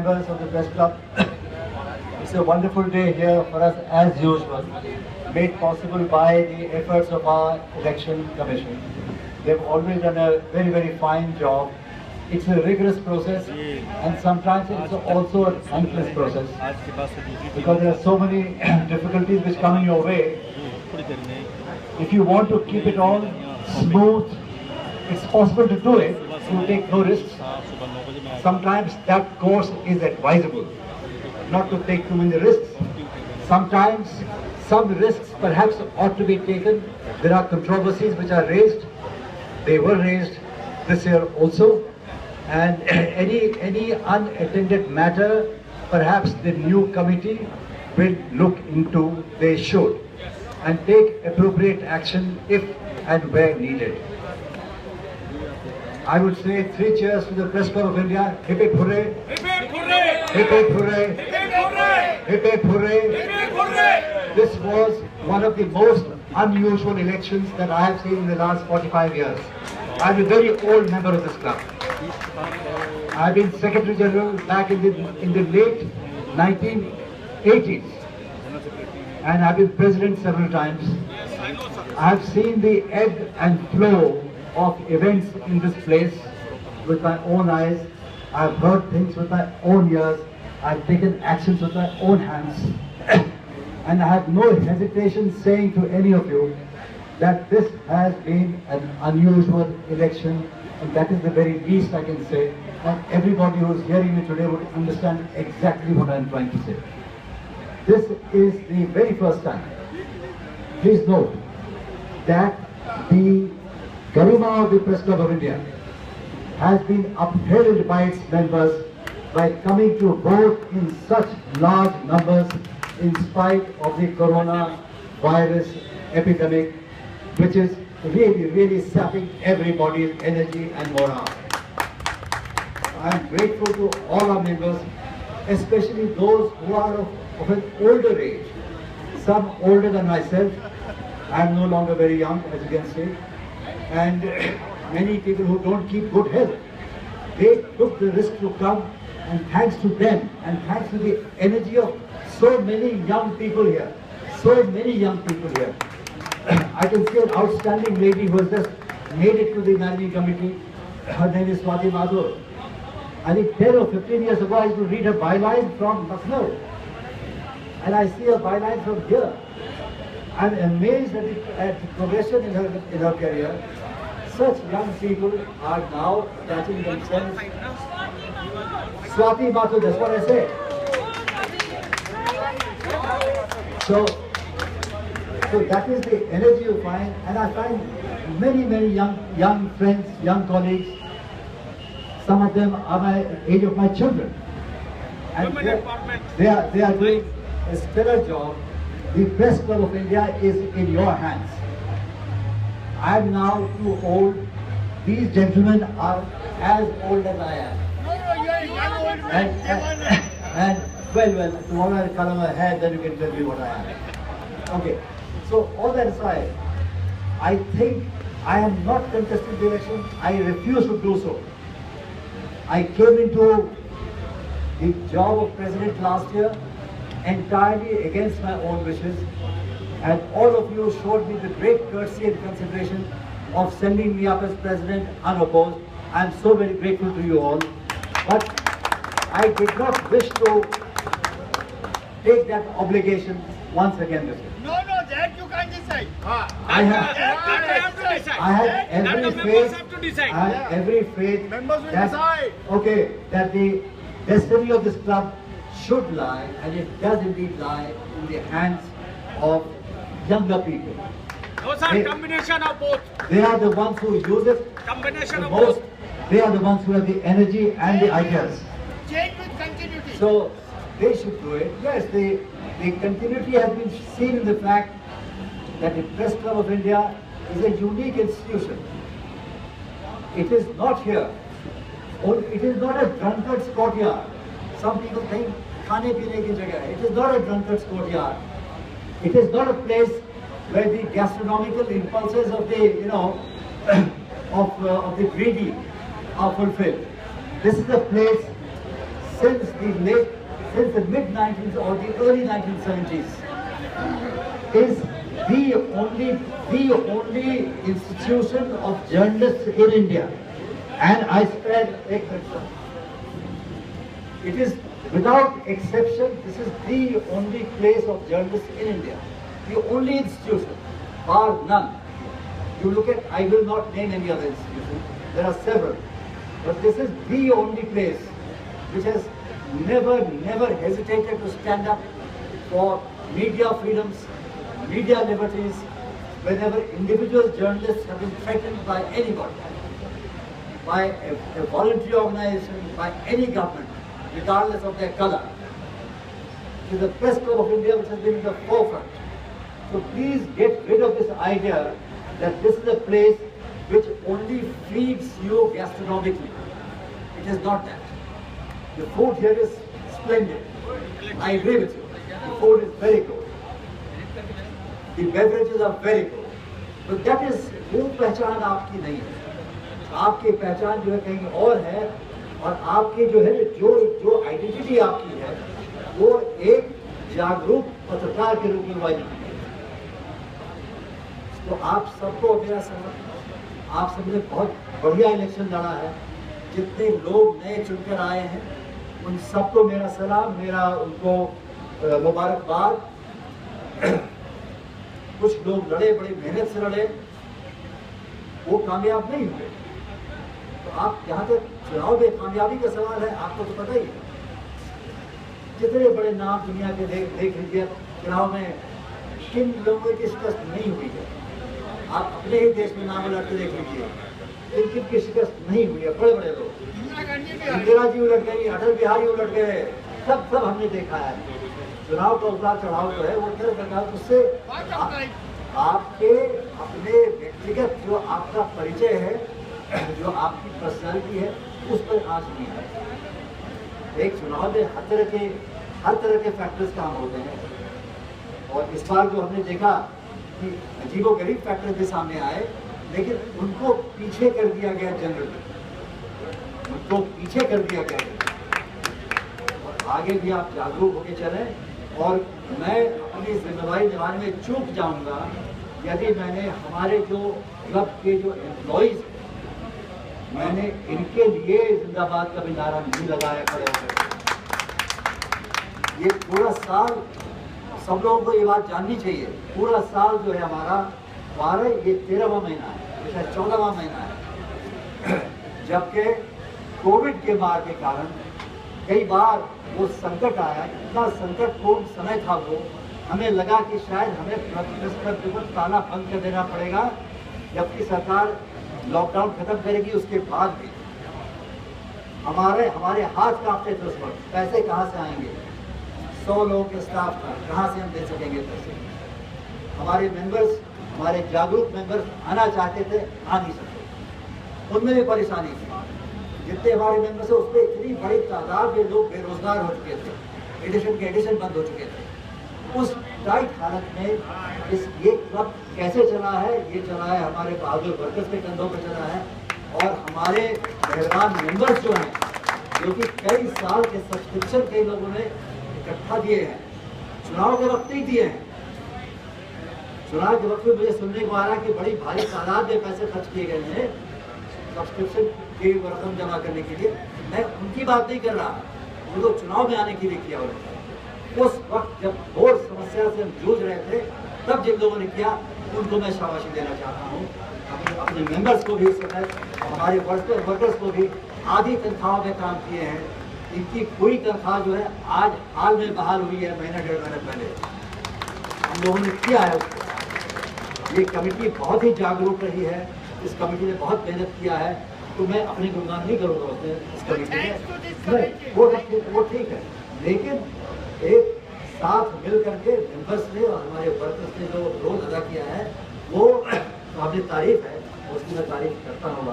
members of the Press Club. It's a wonderful day here for us as usual, made possible by the efforts of our Election Commission. They've always done a very, very fine job. It's a rigorous process and sometimes it's also a thankless process because there are so many difficulties which come in your way. If you want to keep it all smooth, it's possible to do it. You take no risks. Sometimes that course is advisable, not to take too many risks. Sometimes some risks perhaps ought to be taken. There are controversies which are raised. They were raised this year also. And any unattended matter, perhaps the new committee will look into. They should, and take appropriate action if and where needed. I would say 3 cheers to the Press Club of India. Hip hip hooray! Hip hip hooray! Hip hip hooray! Hip hip hooray! Hip hip hooray! Hip hip hooray! This was one of the most unusual elections that I have seen in the last 45 years. I'm a very old member of this club. I've been Secretary General back in the late 1980s, and I've been President several times. I've seen the ebb and flow of events in this place with my own eyes. I've heard things with my own ears. I've taken actions with my own hands. And I have no hesitation saying to any of you that this has been an unusual election, and that is the very least I can say. And everybody who is hearing me today would understand exactly what I am trying to say. This is the very first time. Please note that the Garima of the Press Club of India has been upheld by its members by coming to vote in such large numbers in spite of the coronavirus epidemic, which is really sapping everybody's energy and morale. I am grateful to all our members, especially those who are of an older age, some older than myself. I am no longer very young, as you can see, and many people who don't keep good health. They took the risk to come, and thanks to them, and thanks to the energy of so many young people here, I can see an outstanding lady who has just made it to the managing committee. Her name is Swati Mathur. I think 10 or 15 years ago I used to read her byline from Lucknow, and I see her byline from here. I'm amazed at the progression in her career. Such young people are now attaching themselves. Swati Mathur, that's what I say. So that is the energy you find, and I find many young friends, young colleagues. Some of them are my age of my children, and they are doing a stellar job. The Press Club of India is in your hands. I am now too old. These gentlemen are as old as I am. And well, tomorrow I'll color my hair, then you can tell me what I am. Okay, so all that aside, I think I am not contesting the election. I refuse to do so. I came into the job of President last year entirely against my own wishes, and all of you showed me the great courtesy and consideration of sending me up as President unopposed. I am so very grateful to you all, but I did not wish to take that obligation once again this year. No, that you can't decide. I have every faith Members will that, decide. okay, that the destiny of this club should lie, and it does indeed lie, in the hands of younger people. No, sir, combination of both. They are the ones who use it Combination the of most. both. They are the ones who have the energy and the ideas. Change with continuity. So they should do it. Yes, the continuity has been seen in the fact that the Press Club of India is a unique institution. It is not here. It is not a drunkard's courtyard. Some people think khane peene ki jagah. It is not a drunkard's courtyard. It is not a place where the gastronomical impulses of the of the greedy are fulfilled. This is a place since the mid 19th or the early 1970s, is the only institution of journalists in India. And I said, it is without exception, this is the only place of journalists in India. The only institution, bar none. You look at, I will not name any other institution, there are several. But this is the only place which has never hesitated to stand up for media freedoms, media liberties, whenever individual journalists have been threatened by anybody, by a voluntary organization, by any government, regardless of their color. It is the Press Club of India which has been in the forefront. So please get rid of this idea that this is a place which only feeds you gastronomically. It is not that. The food here is splendid. I agree with you. The food is very good. The beverages are very good. But that is, वो पहचान आपकी नहीं है. आपकी पहचान जो है कहीं और है, और आपकी जो है जो आइडेंटिटी आपकी है वो एक जागरूक पत्रकार के रूप में वाली है. तो आप सबको मेरा सलाम. आप सबने बहुत बढ़िया इलेक्शन लड़ा है. जितने लोग नए चुनकर आए हैं उन सबको मेरा सलाम, मेरा उनको मुबारकबाद. कुछ लोग लड़े, बड़ी मेहनत से लड़े, वो कामयाब नहीं हुए. तो आप जहाँ तक चुनाव में कामयाबी का सवाल है, आपको तो पता ही है. जितने बड़े नाम दुनिया के देख लीजिए, चुनाव में किन लोगों की शिकस्त नहीं हुई है. आप अपने ही देश में नाम उलट के देख लीजिए, किन की शिकस्त नहीं हुई है. बड़े बड़े लोग, इंदिरा जी उलट गई, अटल बिहारी उलट गए, सब हमने देखा है. चुनाव का उतार चढ़ाव जो है वो क्या करता है, उससे आपके अपने व्यक्तिगत जो आपका परिचय है, जो आपकी पर्सनालिटी है, उस पर आँच नहीं है. एक चुनाव में हर तरह के फैक्टर्स काम होते हैं. और इस बार जो हमने देखा कि अजीबोगरीब फैक्टर भी सामने आए, लेकिन उनको पीछे कर दिया गया. जनरली उनको पीछे कर दिया गया. और आगे भी आप जागरूक होकर चलें. और मैं अपनी जिम्मेदारी निभाने में चूक जाऊंगा यदि मैंने हमारे जो क्लब के जो एम्प्लॉइज, मैंने इनके लिए जिंदाबाद का भी नारा नहीं लगाया खड़े होकर. ये पूरा साल सब लोगों को ये बात जाननी चाहिए. पूरा साल जो है हमारा ये 13वां महीना है, शायद 14वां महीना है. जबकि कोविड के मार के कारण कई बार वो संकट आया. इतना संकटपूर्ण समय था वो, हमें लगा कि शायद हमें प्रेस ताला बंद कर देना पड़ेगा, जबकि सरकार लॉकडाउन खत्म करेगी. उसके बाद भी हमारे हाथ कांपते थे उस वक्त. पैसे कहाँ से आएंगे? 100 लोगों के स्टाफ का कहाँ से हम दे सकेंगे पैसे? हमारे मेंबर्स, हमारे जागरूक मेंबर्स आना चाहते थे, आ नहीं सकते. उनमें भी परेशानी थी. जितने हमारे मेंबर्स है उसमें इतनी बड़ी तादाद में लोग बेरोजगार हो चुके थे, एडिशन बंद हो चुके थे. उस टाइट हालत में ये क्लब कैसे चला है? ये चला है हमारे बहादुर वर्कर्स के कंधों पर चला है. और हमारे मेहरबान मेंबर्स जो हैं, जो कि कई साल के सब्सक्रिप्शन कई लोगों ने इकट्ठा दिए हैं, चुनाव के वक्त नहीं दिए हैं. चुनाव के वक्त में मुझे सुनने को आ रहा है कि बड़ी भारी तादाद में पैसे खर्च किए गए हैं सब्सक्रिप्शन की रकम जमा करने के लिए. मैं उनकी बात नहीं कर रहा, वो तो चुनाव में आने के लिए किया उन्होंने. उस वक्त जब और समस्या से हम जूझ रहे थे, तब जिन लोगों ने किया उनको मैं शाबाशी देना चाहता हूँ. अपने मेंबर्स को भी इस समय, हमारे वर्कर्स को भी आधी तनख्वाहों में काम किए हैं. इनकी पूरी तनख्वाह जो है आज हाल में बहाल हुई है, महीना 1.5 महीने पहले हम लोगों ने किया है उसको. ये कमेटी बहुत ही जागरूक रही है. इस कमेटी ने बहुत मेहनत किया है. तो मैं अपनी गुणगान नहीं करूँगा उसने इस कमेटी में, वो ठीक है. लेकिन एक साथ मिल करके मेंबर्स ने और हमारे वर्कर्स ने जो रोल अदा किया है, वो काबिल तारीफ है. उसकी मैं तारीफ करता हूँ.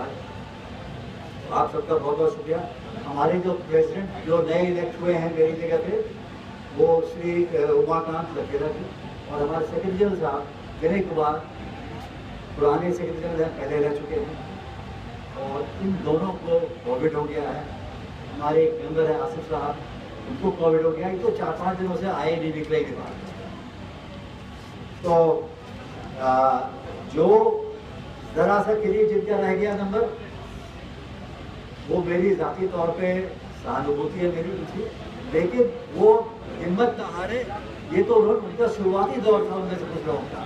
आप सबका बहुत बहुत शुक्रिया. हमारे जो प्रेसिडेंट जो नए इलेक्ट हुए हैं मेरी जगह पे, वो श्री उमाकांत लखेरा जी, और हमारे सेक्रेटरी जनरल साहब विनय कुमार, पुराने सेक्रेटरी जनरल हैं, पहले रह चुके हैं. और इन दोनों को कोविड हो गया है हमारे एक मेंबर है आसिफ साहब, उनको कोविड हो गया, तो 4-5 दिनों से आए नहीं, निकले ही नहीं बाहर। तो जो जरा सा करीब जिनका रह गया नंबर, वो मेरी जाती तौर पे सहानुभूति है मेरी उनसे, लेकिन वो हिम्मत ना हारे। ये तो उनका शुरुआती दौर था उनमें से कुछ लोगों का,